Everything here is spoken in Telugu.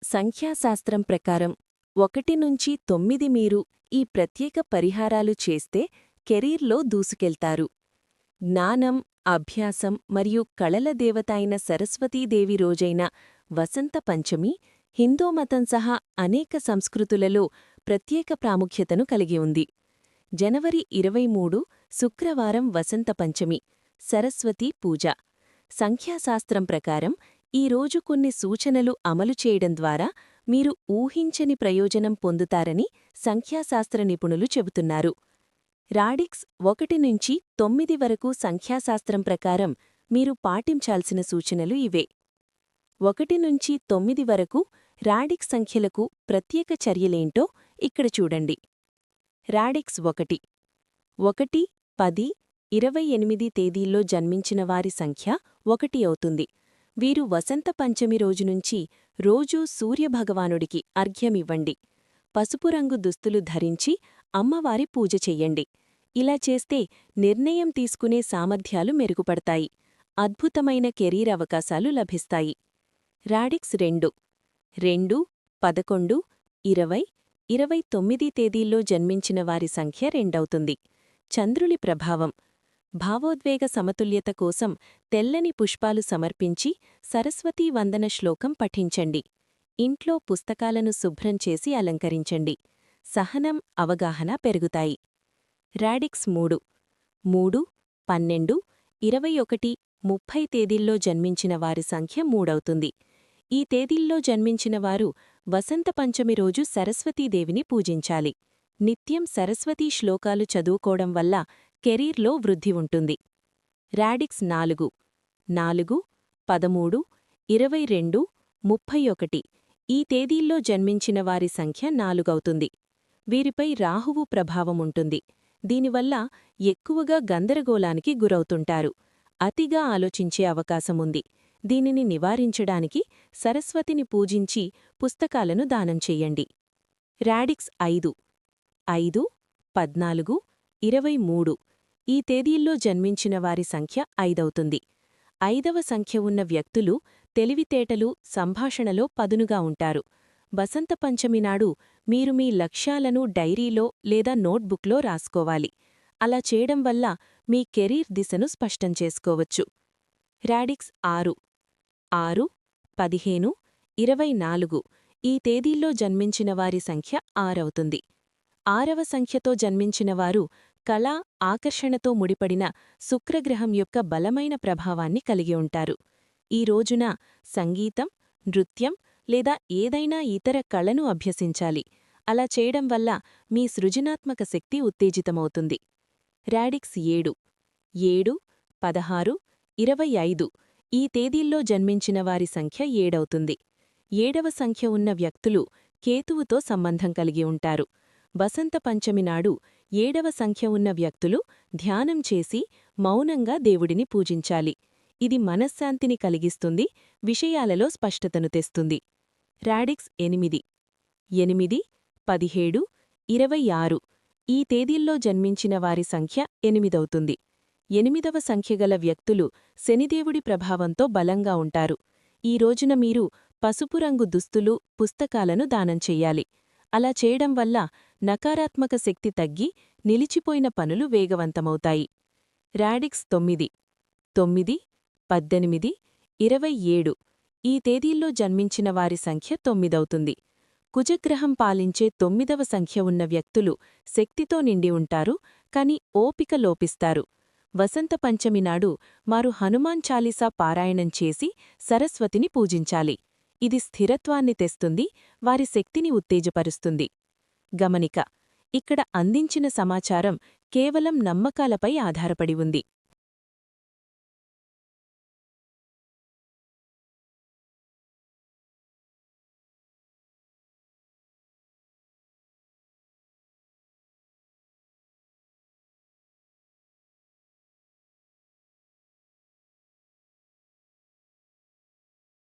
సంఖ్యాశాస్త్రం ప్రకారం 1-9 మీరు ఈ ప్రత్యేక పరిహారాలు చేస్తే కెరీర్లో దూసుకెళ్తారు. జ్ఞానం, అభ్యాసం మరియు కళల దేవత అయిన సరస్వతీదేవి రోజైన వసంత పంచమి హిందూమతం సహా అనేక సంస్కృతులలో ప్రత్యేక ప్రాముఖ్యతను కలిగి ఉంది. జనవరి 23 శుక్రవారం వసంత పంచమి, సరస్వతీ పూజ. సంఖ్యాశాస్త్రం ప్రకారం ఈ రోజు కొన్ని సూచనలు అమలు చేయడం ద్వారా మీరు ఊహించని ప్రయోజనం పొందుతారని సంఖ్యాశాస్త్ర నిపుణులు చెబుతున్నారు. రాడిక్స్ 1-9 వరకు సంఖ్యాశాస్త్రం ప్రకారం మీరు పాటించాల్సిన సూచనలు ఇవే. 1-9 వరకు రాడిక్స్ సంఖ్యలకు ప్రత్యేక చర్యలేంటో ఇక్కడ చూడండి. రాడిక్స్ 1, 10, 28 తేదీల్లో జన్మించిన వారి సంఖ్య 1 అవుతుంది. వీరు వసంత పంచమి రోజునుంచి రోజూ సూర్యభగవానుడికి అర్ఘ్యమివ్వండి. పసుపు రంగు దుస్తులు ధరించి అమ్మవారి పూజ చెయ్యండి. ఇలా చేస్తే నిర్ణయం తీసుకునే సామర్థ్యాలు మెరుగుపడతాయి. అద్భుతమైన కెరీర్ అవకాశాలు లభిస్తాయి. రాడిక్స్ 2, 11, 20, 29 తేదీల్లో జన్మించిన వారి సంఖ్య 2 అవుతుంది. చంద్రుని ప్రభావం. భావోద్వేగ సమతుల్యత కోసం తెల్లని పుష్పాలు సమర్పించి సరస్వతీ వందన శ్లోకం పఠించండి. ఇంట్లో పుస్తకాలను శుభ్రం చేసి అలంకరించండి. సహనం, అవగాహన పెరుగుతాయి. రాడిక్స్ 3, 12, 21, 30 తేదీల్లో జన్మించిన వారి సంఖ్య 3 అవుతుంది. ఈ తేదీల్లో జన్మించిన వారు వసంత పంచమి రోజు సరస్వతీదేవిని పూజించాలి. నిత్యం సరస్వతీ శ్లోకాలు చదువుకోవడం వల్ల కెరీర్లో వృద్ధి ఉంటుంది. రాడిక్స్ 4, 13, 22, 31 ఈ తేదీల్లో జన్మించిన వారి సంఖ్య 4 అవుతుంది. వీరిపై రాహువు ప్రభావముంటుంది. దీనివల్ల ఎక్కువగా గందరగోళానికి గురవుతుంటారు. అతిగా ఆలోచించే అవకాశముంది. దీనిని నివారించడానికి సరస్వతిని పూజించి పుస్తకాలను దానం చెయ్యండి. రాడిక్స్ 5, 14, 23 ఈ తేదీల్లో జన్మించిన వారి సంఖ్య 5 అవుతుంది. 5వ సంఖ్య ఉన్న వ్యక్తులు తెలివితేటలు, సంభాషణలో పదునుగా ఉంటారు. వసంత పంచమి నాడు మీరు మీ లక్ష్యాలను డైరీలో లేదా నోట్బుక్లో రాసుకోవాలి. అలా చేయడం వల్ల మీ కెరీర్ దిశను స్పష్టం చేసుకోవచ్చు. రాడిక్స్ 6, 15, 24 ఈ తేదీల్లో జన్మించిన వారి సంఖ్య 6 అవుతుంది. 6వ సంఖ్యతో జన్మించినవారు కళ, ఆకర్షణతో ముడిపడిన శుక్రగ్రహం యొక్క బలమైన ప్రభావాన్ని కలిగి ఉంటారు. ఈ రోజున సంగీతం, నృత్యం లేదా ఏదైనా ఇతర కళను అభ్యసించాలి. అలా చేయడం వల్ల మీ సృజనాత్మక శక్తి ఉత్తేజితమవుతుంది. రాడిక్స్ 7, 16, 25 ఈ తేదీల్లో జన్మించిన వారి సంఖ్య 7 అవుతుంది. 7వ సంఖ్య ఉన్న వ్యక్తులు కేతువుతో సంబంధం కలిగి ఉంటారు. వసంత పంచమి నాడు 7వ సంఖ్య ఉన్న వ్యక్తులు ధ్యానం చేసి మౌనంగా దేవుడిని పూజించాలి. ఇది మనశ్శాంతిని కలిగిస్తుంది, విషయాలలో స్పష్టతను తెస్తుంది. రాడిక్స్ 8, 17, 26 ఈ తేదీల్లో జన్మించిన వారి సంఖ్య 8 అవుతుంది. 8వ సంఖ్యగల వ్యక్తులు శనిదేవుడి ప్రభావంతో బలంగా ఉంటారు. ఈ రోజున మీరు పసుపు రంగు దుస్తులు, పుస్తకాలను దానం చెయ్యాలి. అలా చేయడం వల్ల నకారాత్మక శక్తి తగ్గి నిలిచిపోయిన పనులు వేగవంతమవుతాయి. రాడిక్స్ 9, 18, 27 ఈ తేదీల్లో జన్మించిన వారి సంఖ్య 9 అవుతుంది. కుజగ్రహం పాలించే 9వ సంఖ్య ఉన్న వ్యక్తులు శక్తితో నిండి ఉంటారు, కాని ఓపిక లోపిస్తారు. వసంత పంచమి నాడు వారు హనుమాన్ చాలీసా పారాయణం చేసి సరస్వతిని పూజించాలి. ఇది స్థిరత్వాన్ని తెస్తుంది, వారి శక్తిని ఉత్తేజపరుస్తుంది. గమనిక: ఇక్కడ అందించిన సమాచారం కేవలం నమ్మకాలపై ఆధారపడి ఉంది.